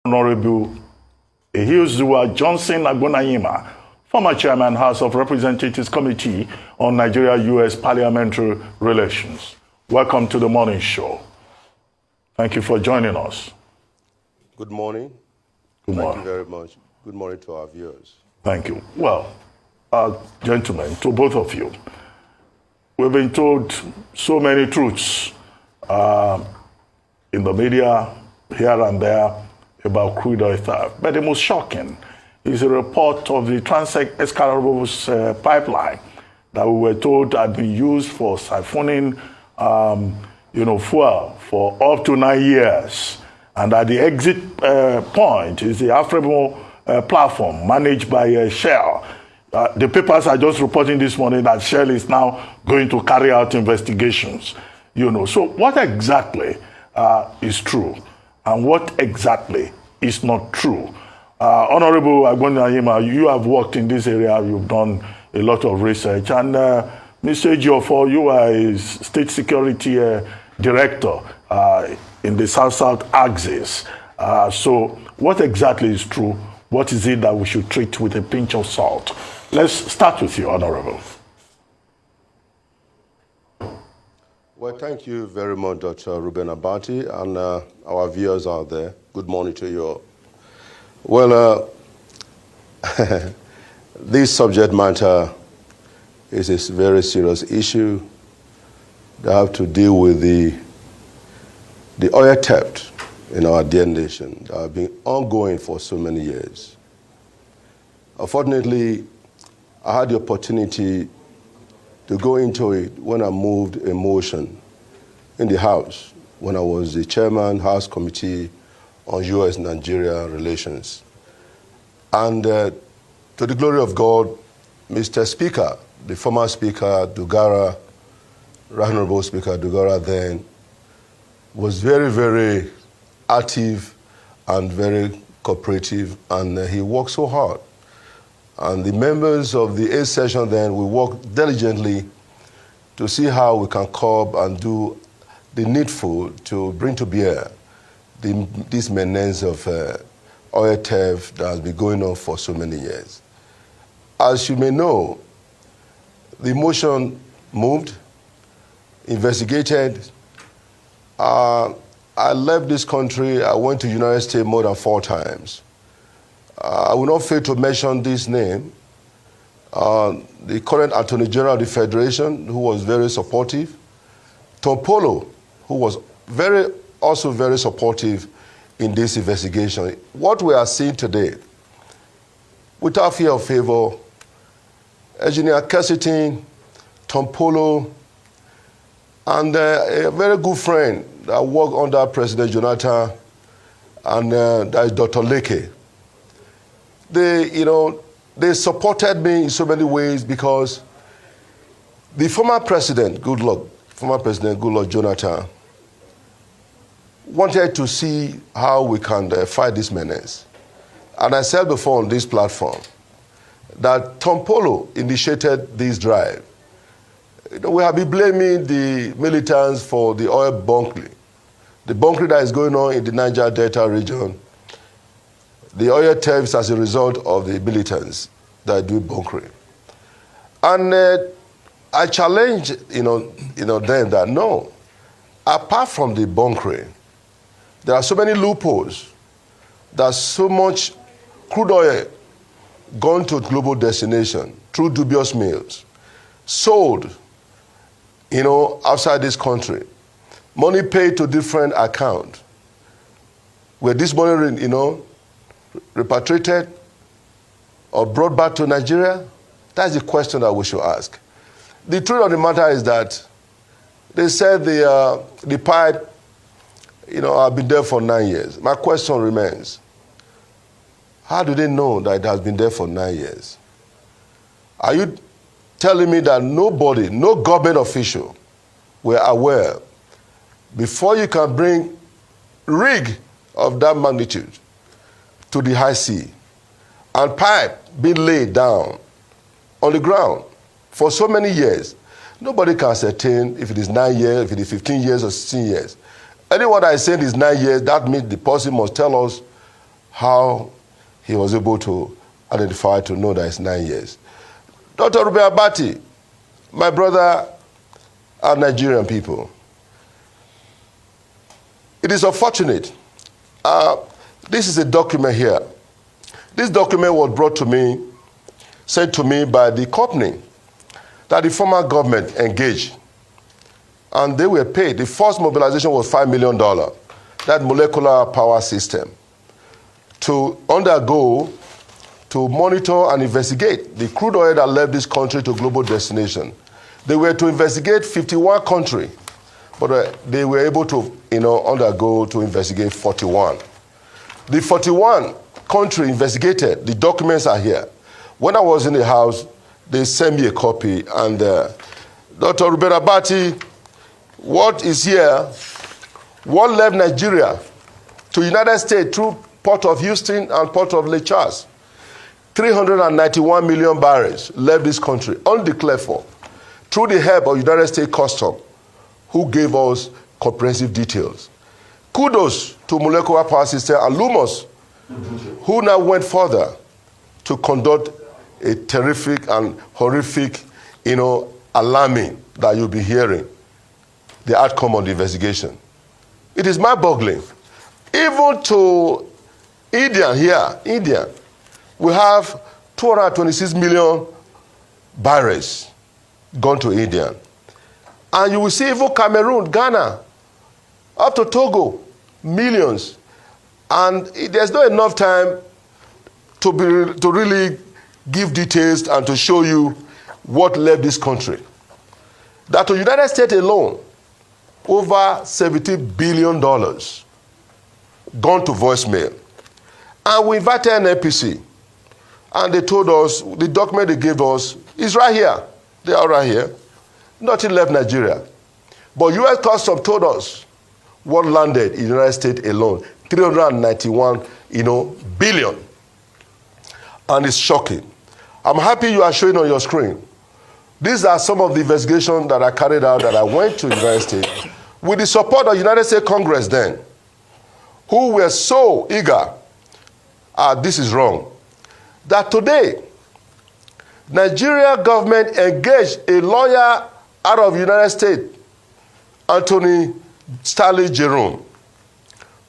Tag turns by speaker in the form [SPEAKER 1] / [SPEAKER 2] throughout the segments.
[SPEAKER 1] Honorable Ehiozuwa Johnson Ogunyemi, former chairman, House of Representatives Committee on Nigeria-U.S. Parliamentary Relations. Welcome to the morning show. Thank you for joining us.
[SPEAKER 2] Good morning.
[SPEAKER 1] Good morning.
[SPEAKER 2] Thank you very much. Good morning to our viewers.
[SPEAKER 1] Thank you. Well, gentlemen, to both of you, we've been told so many truths in the media, here and there, about crude oil theft. But the most shocking is a report of the Trans-Escarables pipeline that we were told had been used for siphoning fuel for up to 9 years. And at the exit point is the Afrimo platform managed by Shell. The papers are just reporting this morning that Shell is now going to carry out investigations. So what exactly is true and what exactly is not true? Honorable Ogunyemi, you have worked in this area, you've done a lot of research, and Mr. Ejiofor, you are a state security director in the South-South axis. So what exactly is true? What is it that we should treat with a pinch of salt? Let's start with you, Honorable.
[SPEAKER 2] Well, thank you very much, Dr. Ruben Abati, and our viewers out there. Good morning to you all. Well, this subject matter is a very serious issue that have to deal with the oil theft in our dear nation that have been ongoing for so many years. Unfortunately, I had the opportunity to go into it when I moved a motion in the House, when I was the chairman, House Committee on U.S.-Nigeria Relations. And to the glory of God, Mr. Speaker, the former Speaker, Dugara, Honorable Speaker Dugara then, was very, very active and very cooperative, and he worked so hard. And the members of the 8th session then, we worked diligently to see how we can curb and do the needful to bring to bear this menace of oil theft that has been going on for so many years. As you may know, the motion moved, investigated. I left this country. I went to the United States more than 4 times. I will not fail to mention this name. The current Attorney General of the Federation, who was very supportive. Tom Polo, who was also very supportive in this investigation. What we are seeing today, without fear of favor, Engineer Kessitin, Tom Polo, and a very good friend that worked under President Jonathan, and that is Dr. Leke. They supported me in so many ways because the former President Goodluck Jonathan, wanted to see how we can fight this menace. And I said before on this platform that Tom Polo initiated this drive. We have been blaming the militants for the oil bunkering. The bunkering that is going on in the Niger Delta region, the oil thefts as a result of the militants that do bunkering. And I challenged them that no, apart from the bunkering, there are so many loopholes. There's so much crude oil gone to global destination through dubious means, sold, outside this country, money paid to different accounts. Where this money, repatriated or brought back to Nigeria? That's the question that we should ask. The truth of the matter is that they said the pipe, have been there for 9 years. My question remains, how do they know that it has been there for 9 years? Are you telling me that nobody, no government official were aware before you can bring rig of that magnitude to the high sea and pipe being laid down on the ground for so many years? Nobody can ascertain if it is 9 years, if it is 15 years or 16 years. Anyone that is saying it is 9 years, that means the person must tell us how he was able to identify to know that it's 9 years. Dr. Ruben Abati, my brother and Nigerian people, it is unfortunate. This is a document here. This document was brought to me, sent to me by the company that the former government engaged. And they were paid. The first mobilization was $5 million, that molecular power system, to undergo, to monitor and investigate the crude oil that left this country to global destination. They were to investigate 51 countries, but they were able to undergo to investigate 41. The 41 country investigated, the documents are here. When I was in the house, they sent me a copy, and Dr. Ruben Abati, what is here, what left Nigeria to United States through Port of Houston and Port of Lake Charles? 391 million barrels left this country, undeclared for, through the help of United States Customs, who gave us comprehensive details. Kudos to Molecular Power System and Lumos, who now went further to conduct a terrific and horrific, alarming that you'll be hearing, the outcome of the investigation. It is mind-boggling. Even to India, we have 226 million barrels gone to India. And you will see even Cameroon, Ghana, up to Togo, millions. And there's not enough time to really give details and to show you what left this country. That to the United States alone, over $70 billion gone to voicemail. And we invited an NPC, and they told us, the document they gave us is right here. They are right here. Nothing left Nigeria. But U.S. Customs told us what landed in the United States alone, 391, billion. And it's shocking. I'm happy you are showing on your screen. These are some of the investigations that I carried out, that I went to the United States with the support of the United States Congress then, who were so eager, this is wrong, that today, Nigeria government engaged a lawyer out of the United States, Anthony Stanley Jerome,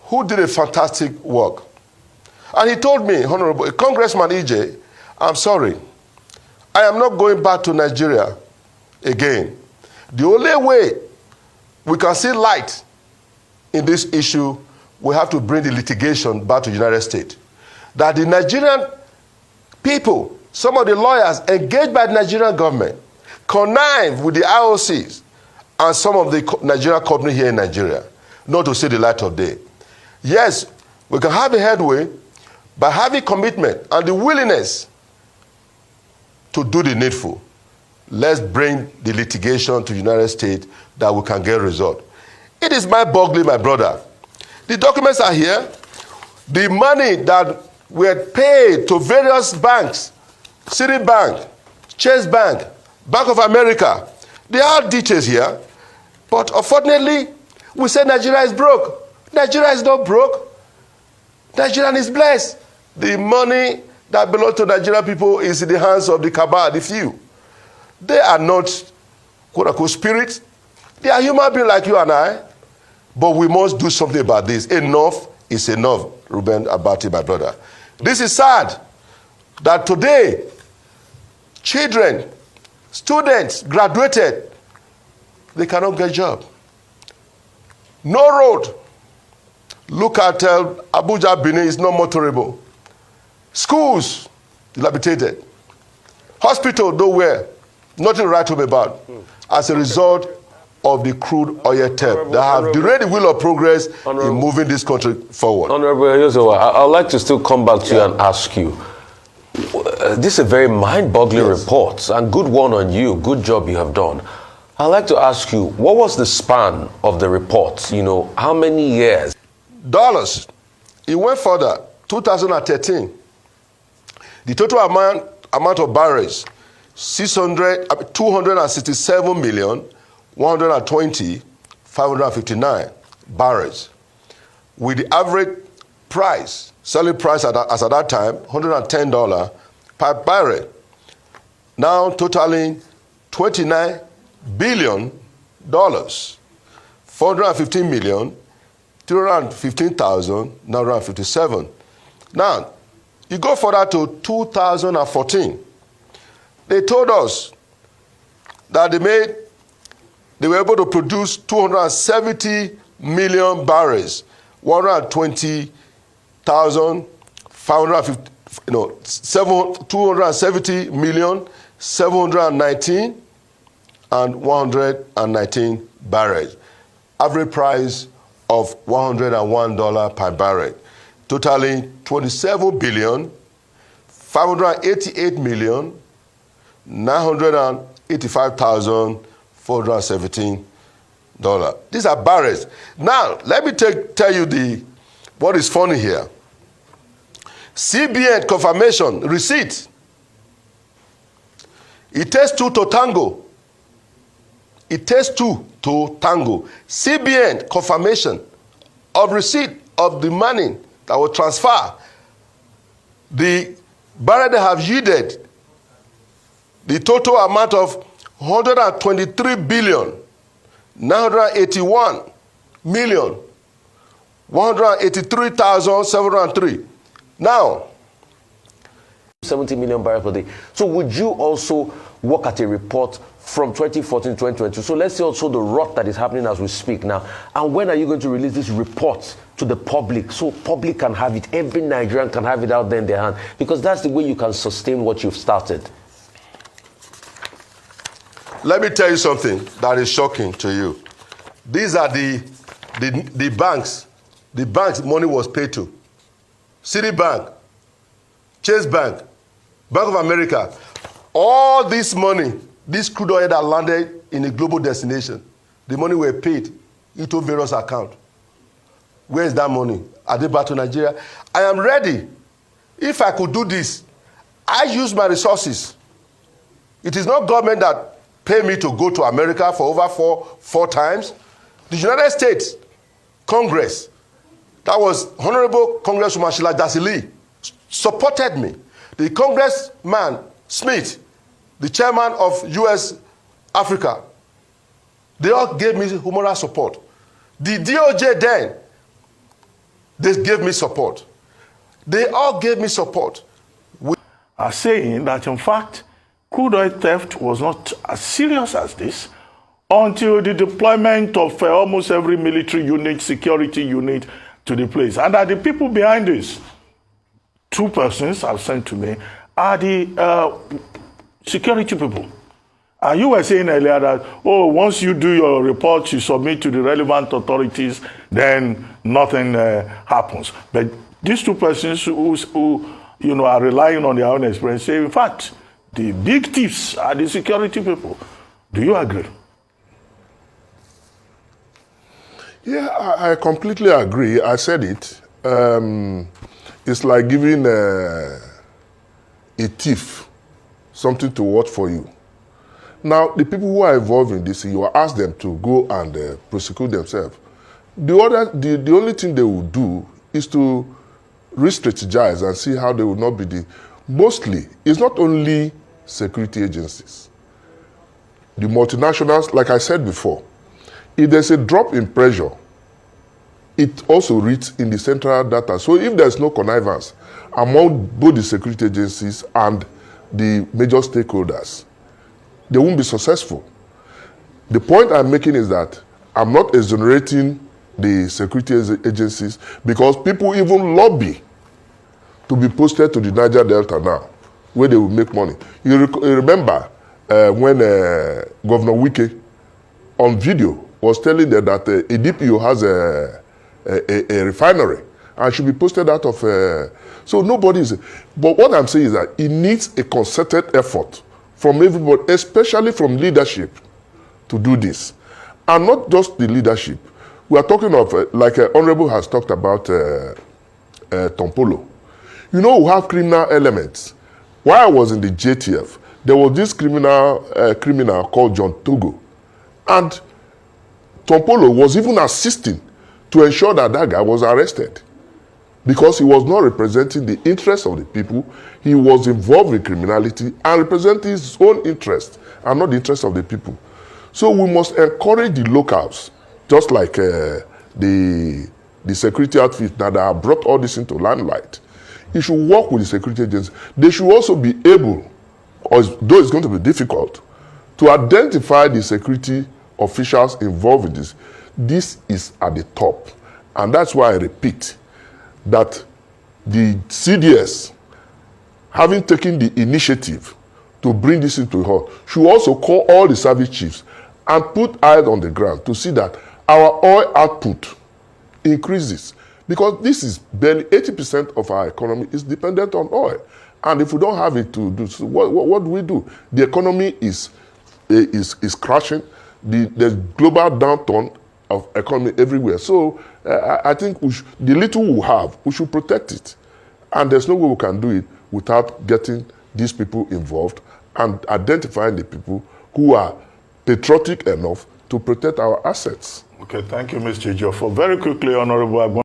[SPEAKER 2] who did a fantastic work. And he told me, Honorable Congressman EJ, I'm sorry, I am not going back to Nigeria again. The only way we can see light in this issue, we have to bring the litigation back to the United States. That the Nigerian people, some of the lawyers engaged by the Nigerian government, connive with the IOCs and some of the Nigerian companies here in Nigeria, not to see the light of day. Yes, we can have a headway by having commitment and the willingness to do the needful. Let's bring the litigation to the United States that we can get a result. It is mind-boggling, my brother. The documents are here. The money that were paid to various banks, Citibank, Chase Bank, Bank of America, there are details here. But unfortunately, we say Nigeria is broke. Nigeria is not broke. Nigeria is blessed. The money that belongs to Nigerian people is in the hands of the cabal, the few. They are not, quote-unquote, spirits. They are human beings like you and I. But we must do something about this. Enough is enough, Ruben Abati, my brother. This is sad that today, children, students graduated, they cannot get a job. No road. Look at Abuja, Benin is not motorable. Schools, dilapidated. Hospital, nowhere. Nothing to write home about. As a result of the crude oil theft that have derailed the wheel of progress in moving this country forward.
[SPEAKER 3] Honorable Yozowa, I'd like to still come back to you and ask you. This is a very mind-boggling report, and good one on you. Good job you have done. I'd like to ask you, what was the span of the report? How many years?
[SPEAKER 2] Dollars. It went further. 2013. The total amount of barrels, 267,120,559 barrels, with the average price selling price as at that time, $110 per barrel. Now totaling $29 billion, 415,315,957. Now, you go further to 2014. They told us that they were able to produce 270 million barrels, 120,550, 270 million, 719 and 119 barrels. Average price of $101 per barrel, totaling 27 billion, 588 million, 985,417 dollars. These are barrels. Now, let me tell you what is funny here. CBN confirmation receipt. It takes two to tango. It takes two to tango. CBN confirmation of receipt of the money that will transfer. The barrel they have yielded the total amount of 123 billion, 981 million, 183,703. Now,
[SPEAKER 3] 70 million barrels per day. So would you also work at a report from 2014 to 2022? So let's see also the rot that is happening as we speak now. And when are you going to release this report to the public so public can have it, every Nigerian can have it out there in their hand? Because that's the way you can sustain what you've started.
[SPEAKER 2] Let me tell you something that is shocking to you. These are the banks. The banks money was paid to. Citibank, Chase Bank, Bank of America. All this money, this crude oil that landed in a global destination, the money were paid into various accounts. Where is that money? Are they back to Nigeria? I am ready. If I could do this, I use my resources. It is not government that pay me to go to America for over four times. The United States Congress, that was Honorable Congresswoman Sheila Dasili, supported me. The Congressman Smith, the chairman of U.S. Africa, they all gave me moral support. The DOJ then, they gave me support. They all gave me support.
[SPEAKER 1] Are saying that, in fact, crude oil theft was not as serious as this until the deployment of almost every military unit, security unit to the place. And that the people behind this, two persons have sent to me, are the security people. And you were saying earlier that, oh, once you do your report, you submit to the relevant authorities, then nothing happens. But these two persons who are relying on their own experience say, in fact, the big thieves are the security people. Do you agree?
[SPEAKER 4] Yeah, I completely agree. I said it. It's like giving a thief something to watch for you. Now, the people who are involved in this, you ask them to go and prosecute themselves. The only thing they will do is to re-strategize and see how they will not be mostly, it's not only security agencies. The multinationals, like I said before, if there's a drop in pressure, it also reads in the central data. So if there's no connivance among both the security agencies and the major stakeholders, they won't be successful. The point I'm making is that I'm not exonerating the security agencies because people even lobby to be posted to the Niger Delta now, where they will make money. You remember when Governor Wike on video was telling them that EDPO has a refinery and should be posted out of... so nobody's... But what I'm saying is that it needs a concerted effort from everybody, especially from leadership, to do this. And not just the leadership. We are talking of, like Honorable has talked about Tompolo. You know, we have criminal elements. While I was in the JTF, there was this criminal called John Togo. And Tompolo was even assisting to ensure that that guy was arrested. because he was not representing the interests of the people. He was involved in criminality and representing his own interests and not the interests of the people. So we must encourage the locals, just like the security outfits that have brought all this into limelight. He should work with the security agencies. They should also be able, though it's going to be difficult, to identify the security officials involved in this. This is at the top. And that's why I repeat that the CDS, having taken the initiative to bring this into halt, should also call all the service chiefs and put eyes on the ground to see that our oil output increases. Because this is barely 80% of our economy is dependent on oil. And if we don't have it to do, so what do we do? The economy is crashing. There's global downturn of economy everywhere. So I think the little we have, we should protect it. And there's no way we can do it without getting these people involved and identifying the people who are patriotic enough to protect our assets.
[SPEAKER 1] Okay, thank you, Mr. Joe. For very quickly, Honorable Agbon.